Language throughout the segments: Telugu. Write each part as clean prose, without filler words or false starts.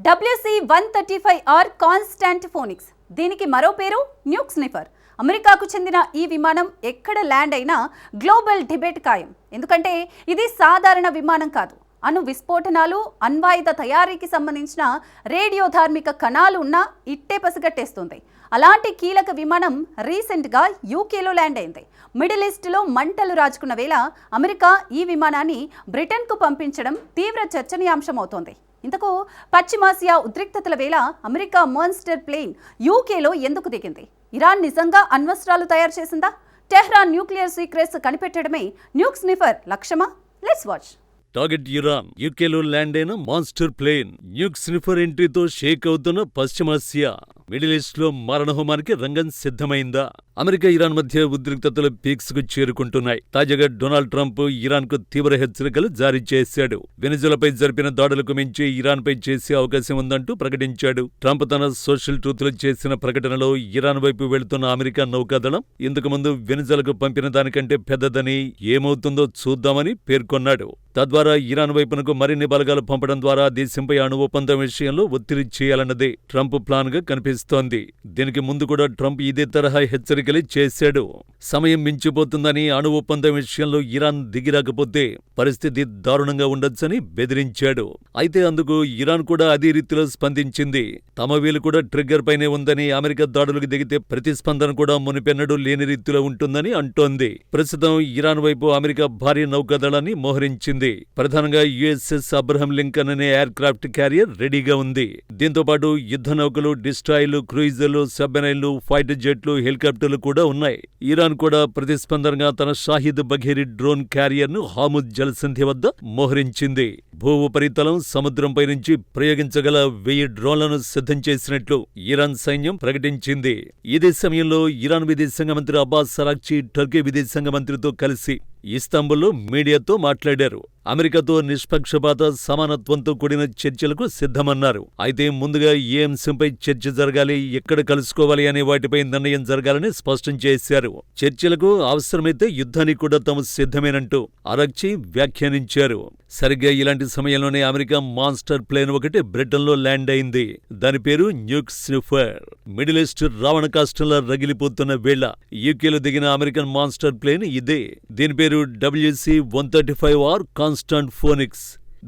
WC-135R కాన్స్టాంట్ ఫోనిక్స్, దీనికి మరో పేరు న్యూక్ స్నిఫర్. అమెరికాకు చెందిన ఈ విమానం ఎక్కడ ల్యాండ్ అయినా గ్లోబల్ డిబేట్ ఖాయం. ఎందుకంటే ఇది సాధారణ విమానం కాదు. అణు విస్ఫోటనాలు, అణ్వాయుధ తయారీకి సంబంధించిన రేడియోధార్మిక కణాలు ఉన్న ఇట్టే పసిగట్టేస్తుంది. అలాంటి కీలక విమానం రీసెంట్గా యూకేలో ల్యాండ్ అయింది. మిడిల్ ఈస్ట్లో మంటలు రాజుకున్న వేళ అమెరికా ఈ విమానాన్ని బ్రిటన్కు పంపించడం తీవ్ర చర్చనీయాంశమవుతోంది. ఇంతకు పశ్చిమాసియా ఉద్రిక్తతల వేళ అమెరికా మాన్స్టర్ ప్లేన్ యూకేలో ఎందుకు దిగింది? ఇరాన్ నిజంగా అణ్వస్త్రాలు తయారు చేసిందా? టెహ్రాన్ న్యూక్లియర్ సీక్రెట్స్ కనిపెట్టడమే న్యూక్ స్నిఫర్ లక్ష్యమా? Let's watch. Target Iran. యూకేలో ల్యాండ్ అయిన మాన్స్టర్ ప్లేన్. న్యూక్ స్నిఫర్ ఎంట్రీతో షేక్ అవుతున్న పశ్చిమాసియా. మిడిల్ ఈస్ట్ లో మారణహోమానికి రంగం సిద్ధమైందా? అమెరికా ఇరాన్ మధ్య ఉద్రిక్తతలు పీక్స్ కు చేరుకుంటున్నాయి. తాజాగా డొనాల్డ్ ట్రంప్ ఇరాన్ కు తీవ్ర హెచ్చరికలు జారీ చేశాడు. వెనిజులాపై జరిపిన దాడులకు మించి ఇరాన్ పై చేసే అవకాశం ఉందంటూ ప్రకటించాడు. ట్రంప్ తన సోషల్ ట్రూత్ లో చేసిన ప్రకటనలో ఇరాన్ వైపు వెళుతున్న అమెరికా నౌకాదళం ఇంతకు ముందు వెనిజులాకు పంపిన దానికంటే పెద్దదని, ఏమవుతుందో చూద్దామని పేర్కొన్నాడు. తద్వారా ఇరాన్ వైపునకు మరిన్ని బలగాలు పంపడం ద్వారా దేశంపై అణు ఒప్పందం విషయంలో ఒత్తిడి చేయాలన్నదే ట్రంప్ ప్లాన్ గా కనిపిస్తోంది. దీనికి ముందు కూడా ట్రంప్ ఇదే తరహా హెచ్చరికలే చేశాడు. సమయం మించిపోతుందని, అణు ఒప్పందం విషయంలో ఇరాన్ దిగిరాకపోతే పరిస్థితి దారుణంగా ఉండొచ్చని బెదిరించాడు. అయితే అందుకు ఇరాన్ కూడా అదే రీతిలో స్పందించింది. తమ వీలు కూడా ట్రిగ్గర్ పైనే ఉందని, అమెరికా దాడులకు దిగితే ప్రతిస్పందన కూడా మునిపెన్నడూ లేని రీతిలో ఉంటుందని అంటోంది. ప్రస్తుతం ఇరాన్ వైపు అమెరికా భారీ నౌకాదళాన్ని మోహరించింది. ప్రధానంగా USS అబ్రహం లింకన్ అనే ఎయిర్ క్రాఫ్ట్ క్యారియర్ రెడీగా ఉంది. దీంతో పాటు యుద్ధ నౌకలు, డిస్ట్రాయర్లు, క్రూయిజర్లు, సబ్మెరైన్లు, ఫైటర్ జెట్లు, హెలికాప్టర్లు కూడా ఉన్నాయి. ఇరాన్ కూడా ప్రతిస్పందనగా తన షాహిద్ బఘేరి డ్రోన్ క్యారియర్ ను హాముద్ జలసంధి వద్ద మోహరించింది. భూ ఉపరితలం, సముద్రంపై నుంచి ప్రయోగించగల 1000 డ్రోన్లను సిద్ధం చేసినట్లు ఇరాన్ సైన్యం ప్రకటించింది. ఇదే సమయంలో ఇరాన్ విదేశాంగ మంత్రి అబ్బాస్ అరాగ్చి టర్కీ విదేశాంగ మంత్రితో కలిసి ఇస్తాంబుల్లో మీడియాతో మాట్లాడారు. అమెరికాతో నిష్పక్షపాత, సమానత్వంతో కూడిన చర్చలకు సిద్ధమన్నారు. అయితే ముందుగా ఏ అంశంపై చర్చ జరగాలి, ఎక్కడ కలుసుకోవాలి అనే వాటిపై నిర్ణయం జరగాలని స్పష్టం చేశారు. చర్చలకు అవసరమైతే యుద్ధానికి కూడా తాము సిద్ధమేనంటూ అరాగ్చి వ్యాఖ్యానించారు. సరిగ్గా ఇలాంటి సమయంలోనే అమెరికా మాన్స్టర్ ప్లేన్ ఒకటి బ్రిటన్లో ల్యాండ్ అయింది. దాని పేరు nuke sniffer. Middle east Ravana కాష్టంలా రగిలిపోతున్న వేళ యూకేలో దిగిన అమెరికన్ మాన్స్టర్ ప్లేన్ ఇదే. దీని పేరు WC-135R కాన్స్టాంట్ ఫోనిక్స్.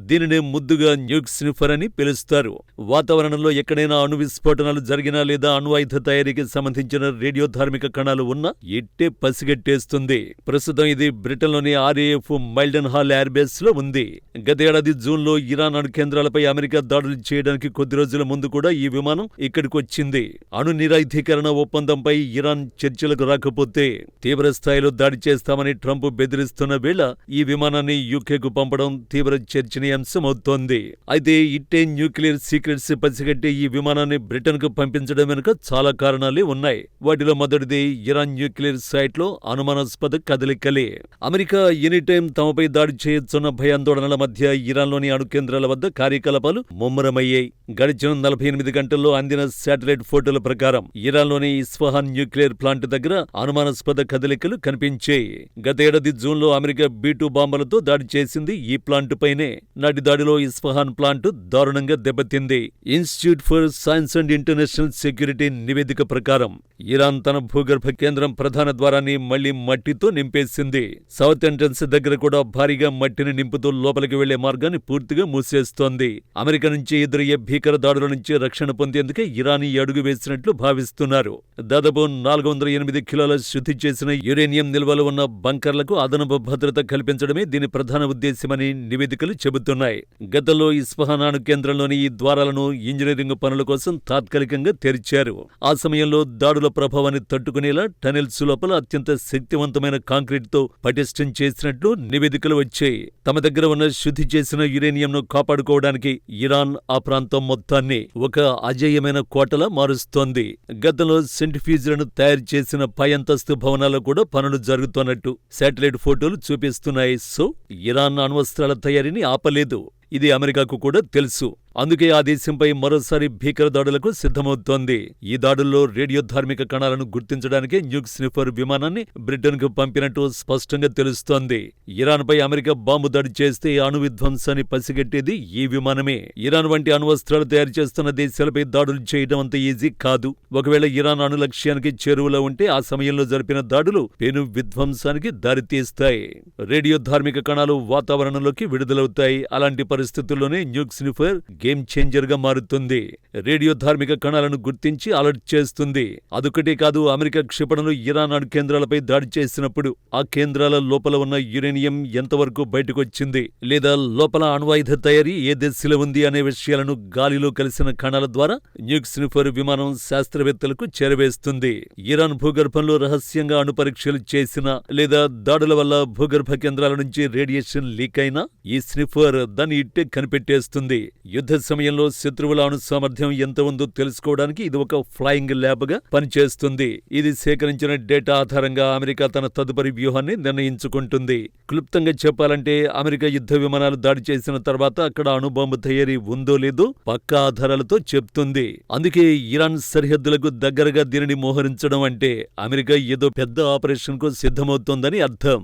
దీనినే ముద్దుగా న్యూక్ స్నిఫర్ అని పిలుస్తారు. వాతావరణంలో ఎక్కడైనా అణు విస్ఫోటనాలు జరిగినా లేదా అణ్వాయుధ తయారీకి సంబంధించిన రేడియోధార్మిక కణాలు ఉన్నా ఇట్టే పసిగట్టేస్తుంది. ప్రస్తుతం ఇది బ్రిటన్లోని RAF మైల్డెన్ హాల్ ఎయిర్ బేస్ లో ఉంది. గతేడాది జూన్లో ఇరాన్ అణు కేంద్రాలపై అమెరికా దాడులు చేయడానికి కొద్ది రోజుల ముందు కూడా ఈ విమానం ఇక్కడికి వచ్చింది. అణు నిరాయుధీకరణ ఒప్పందంపై ఇరాన్ చర్చలకు రాకపోతే తీవ్ర స్థాయిలో దాడి చేస్తామని ట్రంప్ బెదిరిస్తున్న వేళ ఈ విమానాన్ని యూకేకు పంపడం తీవ్ర చర్చనీయాంశమవుతోంది. అయితే ఇట్టే న్యూక్లియర్ సీక్రెట్స్ పసిగట్టే ఈ విమానాన్ని బ్రిటన్ కు పంపించడం వెనుక చాలా కారణాలే ఉన్నాయి. వాటిలో మొదటిది ఇరాన్ న్యూక్లియర్ సైట్ లో అనుమానాస్పద కదలికలే. అమెరికా ఎనీటైం తమపై దాడి చేయొచ్చున్న భయాందోళనల మధ్య ఇరాన్లోని అణు కేంద్రాల వద్ద కార్యకలాపాలు ముమ్మరమయ్యాయి. గడిచిన 48 గంటల్లో అందిన శాటిలైట్ ఫోటోల ప్రకారం ఇరాన్లోని ఇస్ఫహాన్ న్యూక్లియర్ ప్లాంట్ దగ్గర అనుమానాస్పద కదలికలు కనిపించాయి. గతేడాది జూన్లో అమెరికా B-2 బాంబులతో దాడి చేసింది ఈ ప్లాంట్ పైనే. నాటి దాడిలో ఇస్ఫహాన్ ప్లాంట్ దారుణంగా దెబ్బతింది. Institute for science and international security నివేదిక ప్రకారం ఇరాన్ తన భూగర్భ కేంద్రం ప్రధాన ద్వారాన్ని మళ్లీ మట్టితో నింపేసింది. సౌత్ ఎంట్రన్స్ దగ్గర కూడా భారీగా మట్టిని నింపుతూ లోపలికి వెళ్లే మార్గాన్ని పూర్తిగా మూసేస్తోంది. అమెరికా నుంచి ఎదురయ్యే భీకర దాడుల నుంచి రక్షణ పొందేందుకే ఇరాన్ ఈ అడుగు వేసినట్లు భావిస్తున్నారు. దాదాపు 408 కిలోల శుద్ధి చేసిన యురేనియం నిల్వలు ఉన్న బంకర్లకు అదనపు భద్రత కల్పించడమే దీని ప్రధాన ఉద్దేశ్యమని నివేదికలు చెబుతున్నాయి. గతంలో ఇస్ఫహాన్ అణు కేంద్రంలోని ఈ ద్వారాలను ఇంజనీరింగ్ పనుల కోసం తాత్కాలికంగా తెరిచారు. ఆ సమయంలో దాడుల ప్రభావాన్ని తట్టుకునేలా టనెల్స్ లోపల అత్యంత శక్తివంతమైన కాంక్రీట్ తో పటిష్టం చేసినట్లు నివేదికలు వచ్చాయి. తమ దగ్గర ఉన్న శుద్ధి చేసిన యురేనియంను కాపాడుకోవడానికి ఇరాన్ ఆ ప్రాంతం మొత్తాన్ని ఒక అజేయమైన కోటలా మారుస్తోంది. గతంలో సెంట్రిఫ్యూజ్లను తయారు చేసిన పై అంతస్తు భవనాల్లో కూడా పనులు జరుగుతున్నట్టు శాటిలైట్ ఫోటోలు చూపిస్తున్నాయి. సో ఇరాన్ అణ్వస్త్రాల తయారీని ఆపలేదు. ఇది అమెరికాకు కూడా తెలుసు. అందుకే ఆ దేశంపై మరోసారి భీకర దాడులకు సిద్ధమవుతోంది. ఈ దాడుల్లో రేడియో ధార్మిక కణాలను గుర్తించడానికే న్యూక్ స్నిఫర్ విమానాన్ని బ్రిటన్కు పంపినట్టు స్పష్టంగా తెలుస్తోంది. ఇరాన్పై అమెరికా బాంబు దాడి చేస్తే అణు విధ్వంసాన్ని పసిగట్టేది ఈ విమానమే. ఇరాన్ వంటి అణ్వస్త్రాలు తయారు చేస్తున్న దేశాలపై దాడులు చేయడం అంత ఈజీ కాదు. ఒకవేళ ఇరాన్ అణు లక్ష్యానికి చేరువలో ఉంటే ఆ సమయంలో జరిపిన దాడులు పెను విధ్వంసానికి దారితీస్తాయి. రేడియో ధార్మిక కణాలు వాతావరణంలోకి విడుదలవుతాయి. అలాంటి పరిస్థితుల్లోనే న్యూక్ స్నిఫర్ గేమ్ చేంజర్ గా మారుతుంది. రేడియో ధార్మిక కణాలను గుర్తించి అలర్ట్ చేస్తుంది. అదొకటే కాదు, అమెరికా క్షిపణులు ఇరాన్ అణు కేంద్రాలపై దాడి చేసినప్పుడు ఆ కేంద్రాల లోపల ఉన్న యురేనియం ఎంతవరకు బయటకొచ్చింది, లేదా లోపల అణ్వాయుధ తయారీ ఏ దశలో ఉంది అనే విషయాలను గాలిలో కలిసిన కణాల ద్వారా న్యూక్ స్నిఫర్ విమానం శాస్త్రవేత్తలకు చేరవేస్తుంది. ఇరాన్ భూగర్భంలో రహస్యంగా అణు పరీక్షలు చేసినా లేదా దాడుల వల్ల భూగర్భ కేంద్రాల నుంచి రేడియేషన్ లీక్ అయినా ఈ స్నిఫర్ దాన్ని ఇట్టే కనిపెట్టేస్తుంది. యుద్ధ సమయంలో శత్రువుల అణు సామర్థ్యం ఎంత ఉందో తెలుసుకోవడానికి ఇది ఒక ఫ్లయింగ్ ల్యాబ్ గా పనిచేస్తుంది. ఇది సేకరించిన డేటా ఆధారంగా అమెరికా తన తదుపరి వ్యూహాన్ని నిర్ణయించుకుంటుంది. క్లుప్తంగా చెప్పాలంటే అమెరికా యుద్ధ విమానాలు దాడి చేసిన తర్వాత అక్కడ అణుబాంబు తయారీ ఉందో లేదో పక్కా ఆధారాలతో చెప్తుంది. అందుకే ఇరాన్ సరిహద్దులకు దగ్గరగా దీనిని మోహరించడం అంటే అమెరికా ఏదో పెద్ద ఆపరేషన్ కు సిద్ధమవుతోందని అర్థం.